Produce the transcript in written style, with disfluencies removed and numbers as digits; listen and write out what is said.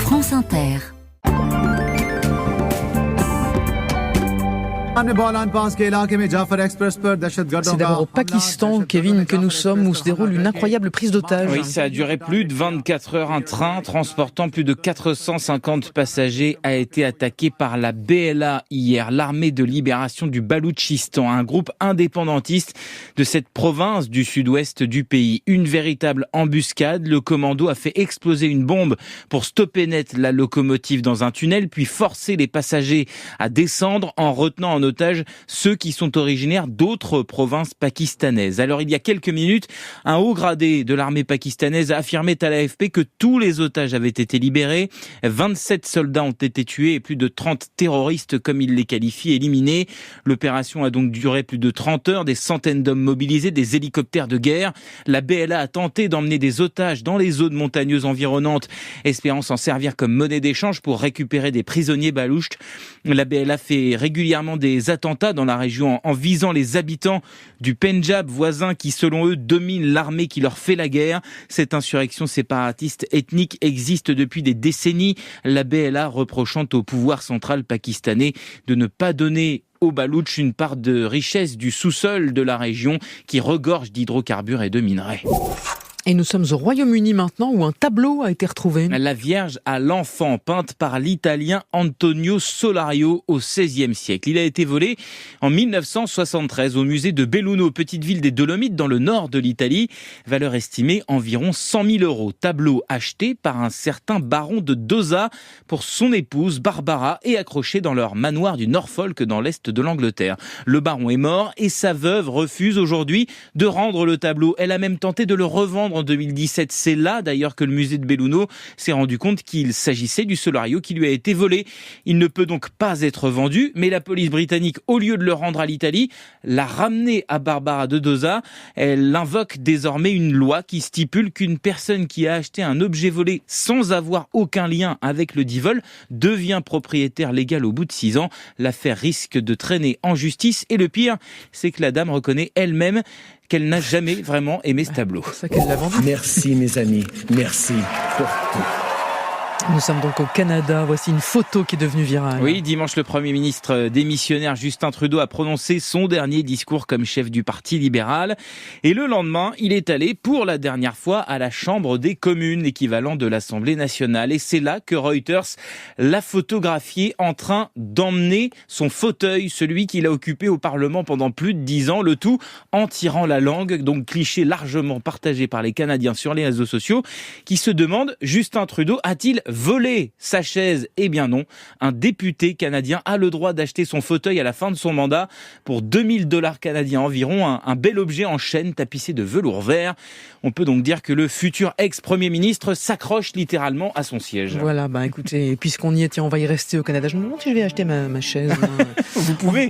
France Inter. C'est d'abord au Pakistan, Kevin, que nous sommes, où se déroule une incroyable prise d'otages. Oui, ça a duré plus de 24 heures. Un train transportant plus de 450 passagers a été attaqué par la BLA hier, l'armée de libération du Baloutchistan, un groupe indépendantiste de cette province du sud-ouest du pays. Une véritable embuscade. Le commando a fait exploser une bombe pour stopper net la locomotive dans un tunnel, puis forcer les passagers à descendre en retenant en otage ceux qui sont originaires d'autres provinces pakistanaises. Alors, il y a quelques minutes, un haut gradé de l'armée pakistanaise a affirmé à l'AFP que tous les otages avaient été libérés. 27 soldats ont été tués et plus de 30 terroristes, comme il les qualifie, éliminés. L'opération a donc duré plus de 30 heures, des centaines d'hommes mobilisés, des hélicoptères de guerre. La BLA a tenté d'emmener des otages dans les zones montagneuses environnantes, espérant s'en servir comme monnaie d'échange pour récupérer des prisonniers balouches. La BLA fait régulièrement des attentats dans la région en visant les habitants du Pendjab voisin qui, selon eux, domine l'armée qui leur fait la guerre. Cette insurrection séparatiste ethnique existe depuis des décennies, la BLA reprochant au pouvoir central pakistanais de ne pas donner aux Baloutches une part de richesse du sous-sol de la région qui regorge d'hydrocarbures et de minerais. Et nous sommes au Royaume-Uni maintenant, où un tableau a été retrouvé. La Vierge à l'enfant, peinte par l'italien Antonio Solario au XVIe siècle. Il a été volé en 1973 au musée de Belluno, petite ville des Dolomites dans le nord de l'Italie. Valeur estimée environ 100 000 €. Tableau acheté par un certain baron de Dosa pour son épouse Barbara et accroché dans leur manoir du Norfolk dans l'est de l'Angleterre. Le baron est mort et sa veuve refuse aujourd'hui de rendre le tableau. Elle a même tenté de le revendre en 2017. C'est là d'ailleurs que le musée de Belluno s'est rendu compte qu'il s'agissait du Solario qui lui a été volé. Il ne peut donc pas être vendu, mais la police britannique, au lieu de le rendre à l'Italie, l'a ramené à Barbara de Dosa. Elle invoque désormais une loi qui stipule qu'une personne qui a acheté un objet volé sans avoir aucun lien avec le dit vol devient propriétaire légal au bout de 6 ans. L'affaire risque de traîner en justice et le pire, c'est que la dame reconnaît elle-même qu'elle n'a jamais vraiment aimé ce tableau. C'est ça qu'elle l'a vendu. Merci mes amis, merci pour tout. Nous sommes donc au Canada. Voici une photo qui est devenue virale. Oui, dimanche, le Premier ministre démissionnaire Justin Trudeau a prononcé son dernier discours comme chef du Parti libéral. Et le lendemain, il est allé pour la dernière fois à la Chambre des communes, équivalent de l'Assemblée nationale. Et c'est là que Reuters l'a photographié en train d'emmener son fauteuil, celui qu'il a occupé au Parlement pendant plus de 10 ans, le tout en tirant la langue, donc cliché largement partagé par les Canadiens sur les réseaux sociaux, qui se demandent, Justin Trudeau a-t-il volé sa chaise? Eh bien non, un député canadien a le droit d'acheter son fauteuil à la fin de son mandat pour 2000 $ canadiens environ, un bel objet en chêne tapissé de velours vert. On peut donc dire que le futur ex-premier ministre s'accroche littéralement à son siège. Voilà, écoutez, puisqu'on y est, tiens, on va y rester au Canada. Je me demande si je vais acheter ma chaise. Vous pouvez.